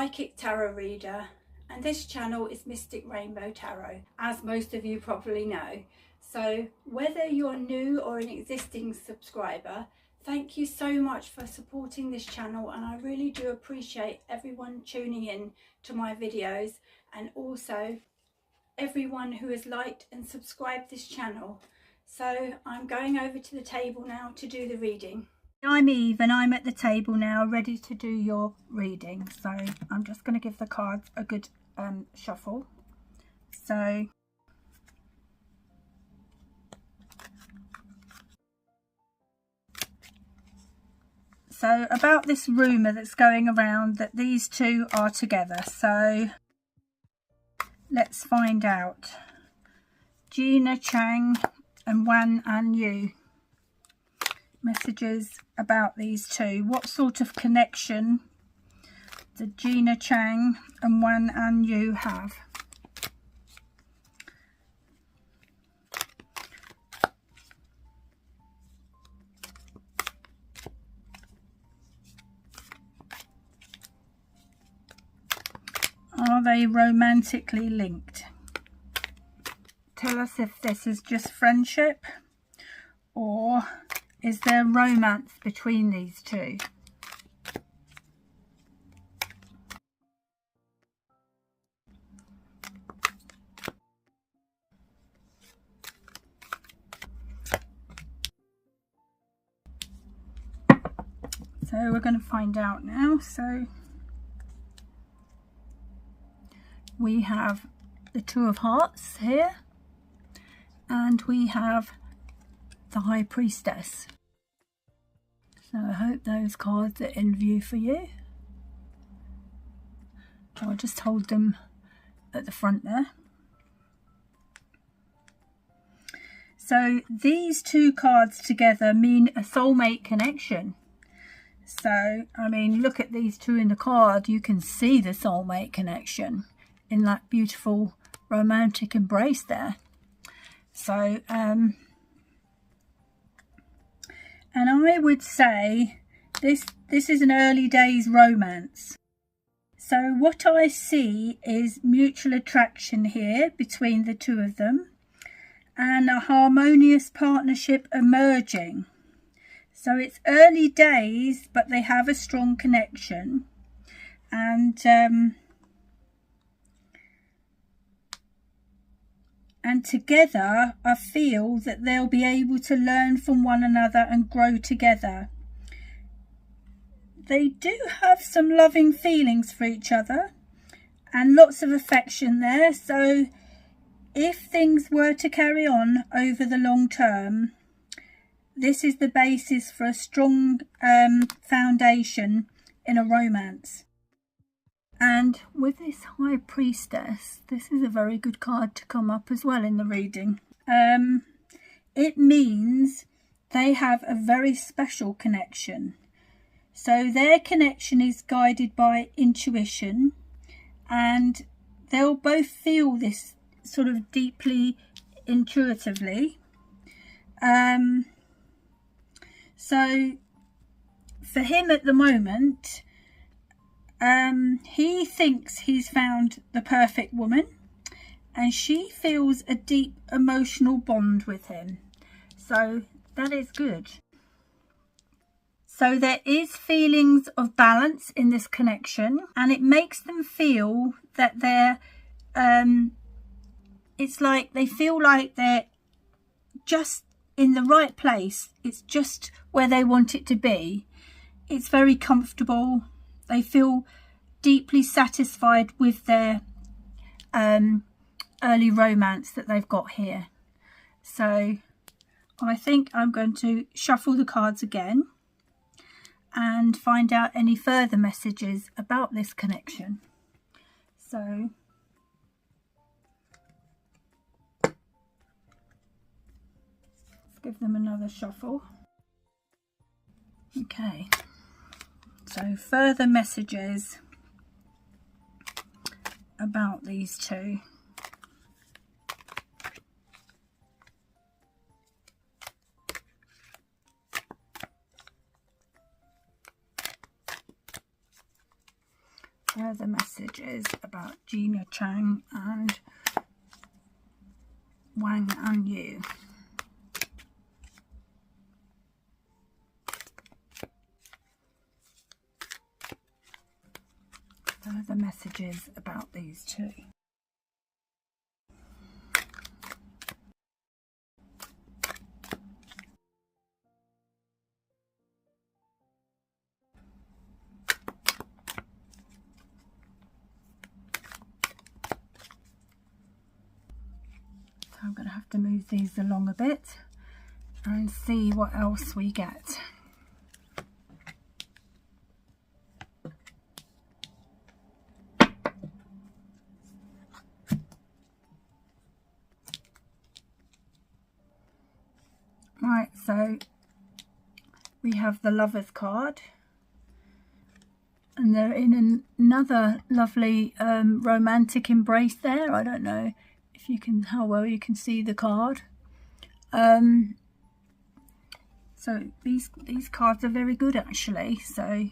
psychic tarot reader, and this channel is Mystic Rainbow Tarot, as most of you probably know. So whether you're new or an existing subscriber, thank you so much for supporting this channel, and I really do appreciate everyone tuning in to my videos, and also everyone who has liked and subscribed this channel. So I'm going over to the table now to do the reading. I'm Eve and I'm at the table now ready to do your reading. So I'm just going to give the cards a good shuffle. So about this rumour that's going around that these two are together. So let's find out. Jin Chen Wang Anyu. Messages about these two. What sort of connection do Jin Chen and Wang Anyu have? Are they romantically linked? Tell us if this is just friendship, or is there romance between these two? So we're going to find out now. So we have the Two of Hearts here, and we have the High Priestess. So I hope those cards are in view for you. I'll just hold them at the front there. So these two cards together mean a soulmate connection. So, I mean, look at these two in the card. You can see the soulmate connection in that beautiful romantic embrace there. So, and I would say this is an early days romance. So what I see is mutual attraction here between the two of them, and a harmonious partnership emerging. So it's early days, but they have a strong connection, and together I feel that they'll be able to learn from one another and grow together. They do have some loving feelings for each other and lots of affection there. So if things were to carry on over the long term, this is the basis for a strong foundation in a romance. And with this High Priestess, this is a very good card to come up as well in the reading. It means they have a very special connection. So their connection is guided by intuition, and they'll both feel this sort of deeply intuitively. So for him at the moment, he thinks he's found the perfect woman, and she feels a deep emotional bond with him. So that is good. So there is feelings of balance in this connection, and it makes them feel that they're, it's like they feel like they're just in the right place. It's just where they want it to be. It's very comfortable. They feel deeply satisfied with their early romance that they've got here. So I think I'm going to shuffle the cards again and find out any further messages about this connection. So let's give them another shuffle. Okay, so further messages about these two. Further messages about Jin Chen and Wang Anyu. Further messages about these two. I'm going to have to move these along a bit and see what else we get. Right, so we have the Lovers card, and they're in another lovely romantic embrace there. I don't know if you can, how well you can see the card. So these cards are very good actually. So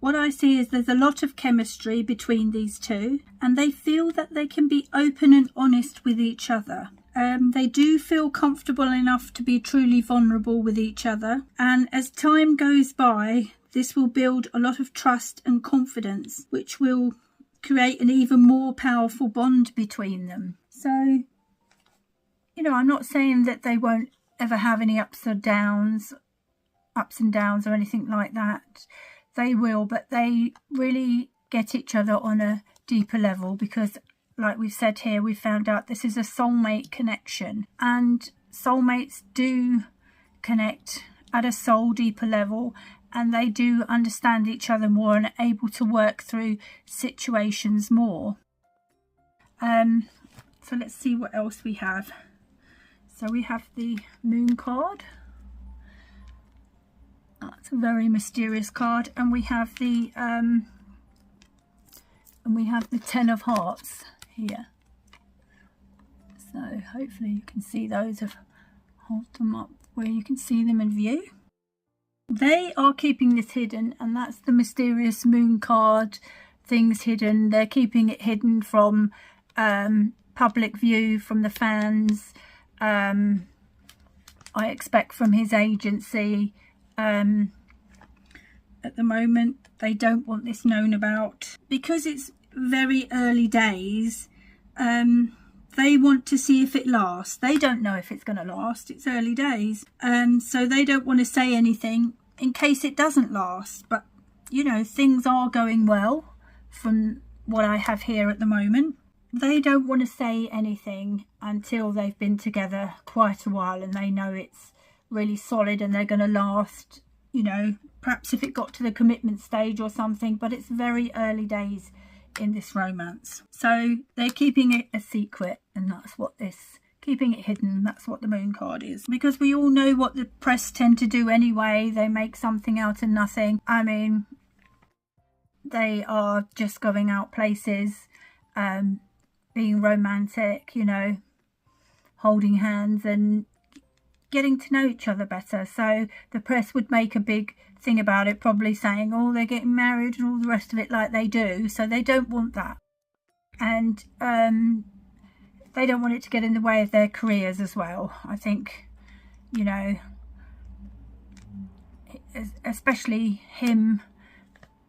what I see is there's a lot of chemistry between these two, and they feel that they can be open and honest with each other. They do feel comfortable enough to be truly vulnerable with each other, and as time goes by, this will build a lot of trust and confidence, which will create an even more powerful bond between them. So, you know, I'm not saying that they won't ever have any ups and downs or anything like that. They will, but they really get each other on a deeper level, because like we've said here, we found out this is a soulmate connection, and soulmates do connect at a soul deeper level, and they do understand each other more and are able to work through situations more. So let's see what else we have. So we have the Moon card. That's a very mysterious card, and we have the Ten of Hearts here. So hopefully you can see those. I've hold them up where you can see them in view. They are keeping this hidden, and that's the mysterious Moon card. Things hidden. They're keeping it hidden from public view, from the fans. I expect from his agency. At the moment, they don't want this known about, because it's very early days. They want to see if it lasts. They don't know if it's going to last. It's early days, so they don't want to say anything in case it doesn't last. But you know, things are going well from what I have here at the moment. They don't want to say anything until they've been together quite a while and they know it's really solid and they're going to last, you know, perhaps if it got to the commitment stage or something, but it's very early days in this romance. So they're keeping it a secret, and that's what this, keeping it hidden, that's what the Moon card is. Because we all know what the press tend to do anyway. They make something out of nothing. I mean, they are just going out places, being romantic, you know, holding hands and getting to know each other better. So the press would make a big thing about it, probably saying, oh, they're getting married and all the rest of it, like they do. So they don't want that, and they don't want it to get in the way of their careers as well. I think, you know, especially him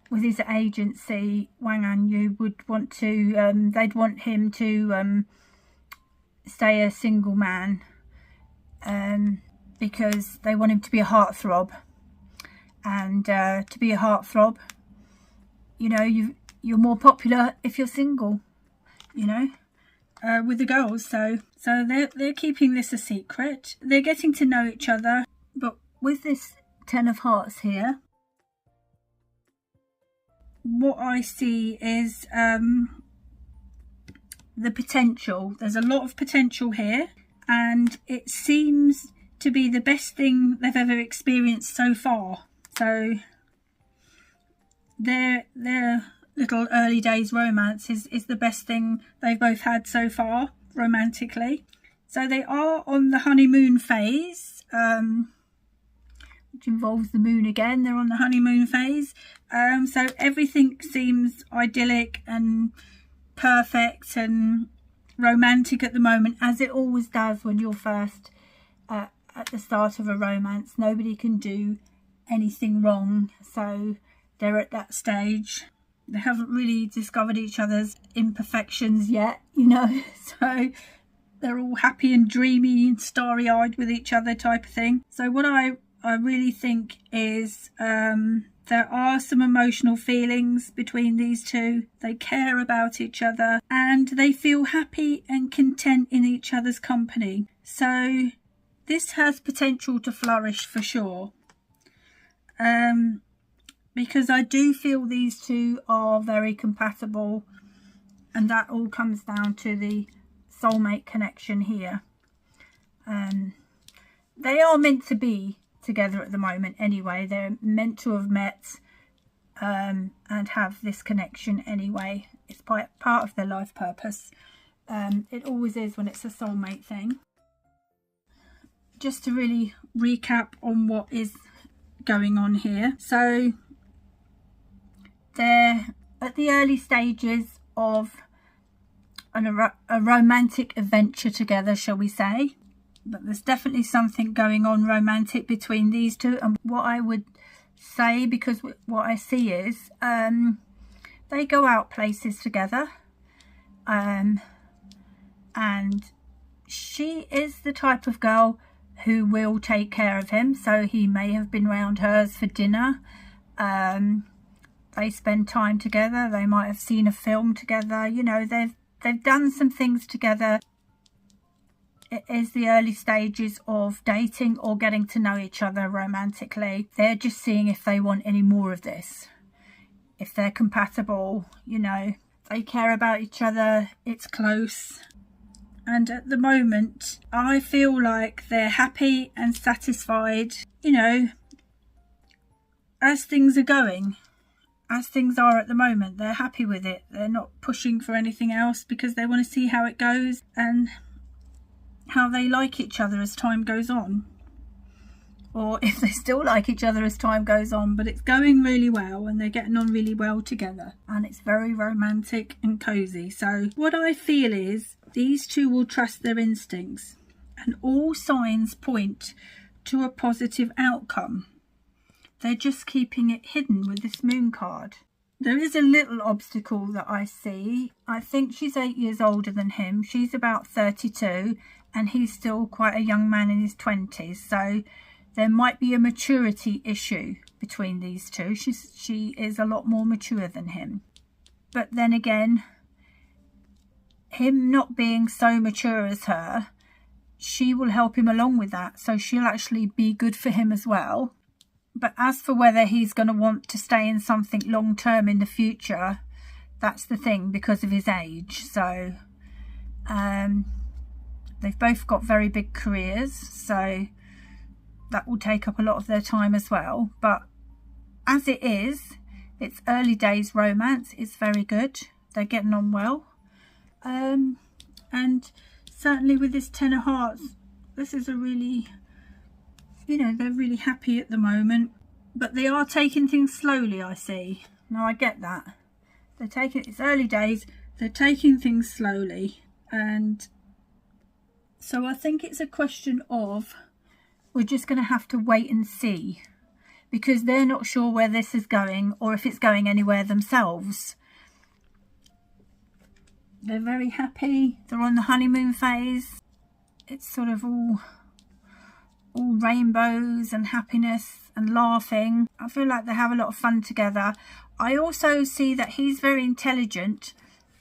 with his agency, Wang Anyu would want to, they'd want him to stay a single man, because they want him to be a heartthrob. And to be a heartthrob, you know, you're more popular if you're single, you know, with the girls. So they're keeping this a secret. They're getting to know each other. But with this Ten of Hearts here, what I see is the potential. There's a lot of potential here, and it seems to be the best thing they've ever experienced so far. So their little early days romance is the best thing they've both had so far romantically. So they are on the honeymoon phase, which involves the moon again. They're on the honeymoon phase. So everything seems idyllic and perfect and romantic at the moment, as it always does when you're first at the start of a romance. Nobody can do anything wrong, so they're at that stage. They haven't really discovered each other's imperfections yet, you know, so they're all happy and dreamy and starry-eyed with each other type of thing. So what I really think is there are some emotional feelings between these two. They care about each other and they feel happy and content in each other's company. So this has potential to flourish for sure. Because I do feel these two are very compatible, and that all comes down to the soulmate connection here. They are meant to be together at the moment anyway. They're meant to have met and have this connection anyway. It's part of their life purpose. It always is when it's a soulmate thing. Just to really recap on what is going on here. So they're at the early stages of a romantic adventure together, shall we say. But there's definitely something going on romantic between these two. And what I would say, because what I see is they go out places together, and she is the type of girl who will take care of him. So he may have been round hers for dinner. They spend time together. They might have seen a film together. You know, they've done some things together. It is the early stages of dating or getting to know each other romantically. They're just seeing if they want any more of this. If they're compatible, you know, they care about each other. It's close. And at the moment, I feel like they're happy and satisfied, you know, as things are going. As things are at the moment, they're happy with it. They're not pushing for anything else because they want to see how it goes and how they like each other as time goes on. Or if they still like each other as time goes on. But it's going really well and they're getting on really well together. And it's very romantic and cozy. So what I feel is these two will trust their instincts. And all signs point to a positive outcome. They're just keeping it hidden with this moon card. There is a little obstacle that I see. I think she's 8 years older than him. She's about 32 and he's still quite a young man in his 20s. So there might be a maturity issue between these two. She is a lot more mature than him. But then again, him not being so mature as her, she will help him along with that. So she'll actually be good for him as well. But as for whether he's going to want to stay in something long term in the future, that's the thing, because of his age. So they've both got very big careers, so that will take up a lot of their time as well. But as it is, it's early days romance. It's very good. They're getting on well. And certainly with this Ten of Hearts, this is a really, you know, they're really happy at the moment, but they are taking things slowly, I see. Now I get that. It's early days, they're taking things slowly, and so I think it's a question of we're just going to have to wait and see, because they're not sure where this is going or if it's going anywhere themselves. They're very happy. They're on the honeymoon phase. It's sort of all rainbows and happiness and laughing. I feel like they have a lot of fun together. I also see that he's very intelligent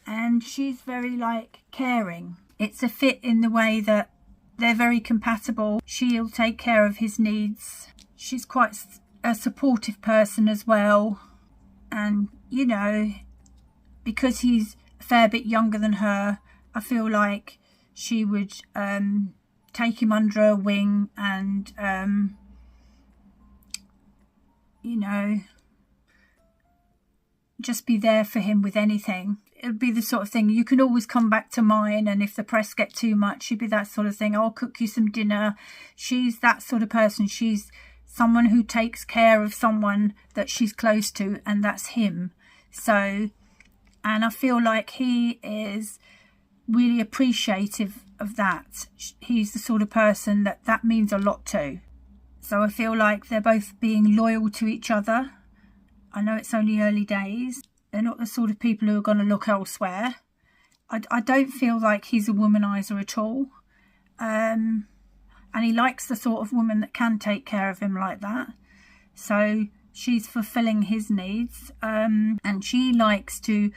and she's very like caring. It's a fit in the way that they're very compatible. She'll take care of his needs. She's quite a supportive person as well. And, you know, because he's a fair bit younger than her, I feel like she would take him under her wing and, you know, just be there for him with anything. It would be the sort of thing, you can always come back to mine, and if the press get too much, she'd be that sort of thing. I'll cook you some dinner. She's that sort of person. She's someone who takes care of someone that she's close to, and that's him. So, and I feel like he is really appreciative of that. He's the sort of person that means a lot to. So I feel like they're both being loyal to each other. I know it's only early days. They're not the sort of people who are going to look elsewhere. I don't feel like he's a womanizer at all. And he likes the sort of woman that can take care of him like that. So she's fulfilling his needs. And she likes to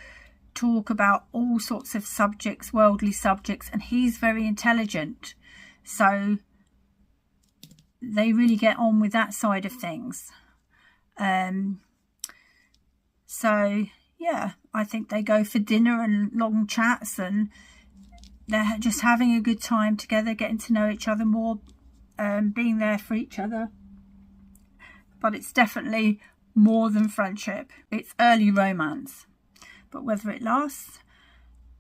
talk about all sorts of subjects, worldly subjects, and he's very intelligent. So they really get on with that side of things. So yeah, I think they go for dinner and long chats, and they're just having a good time together, getting to know each other more, being there for each other. But it's definitely more than friendship. It's early romance. But whether it lasts,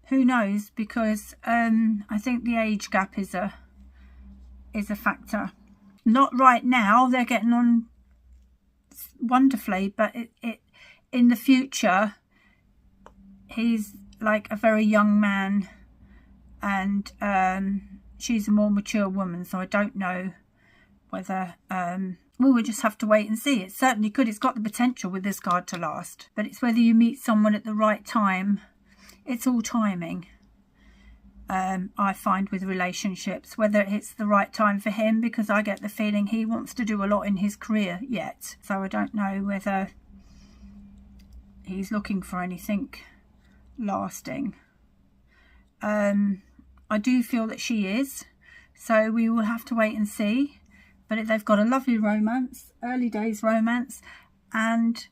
who knows? Because I think the age gap is a factor. Not right now. They're getting on wonderfully, but it in the future, he's like a very young man, and she's a more mature woman. So I don't know whether we will just have to wait and see. It certainly could. It's got the potential with this card to last, but it's whether you meet someone at the right time. It's all timing. I find with relationships, whether it's the right time for him, because I get the feeling he wants to do a lot in his career yet. So I don't know whether he's looking for anything lasting. I do feel that she is. So we will have to wait and see. But they've got a lovely romance, early days romance, and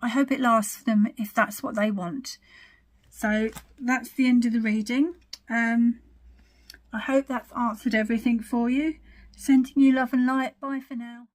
I hope it lasts for them if that's what they want. So that's the end of the reading. I hope that's answered everything for you. Sending you love and light. Bye for now.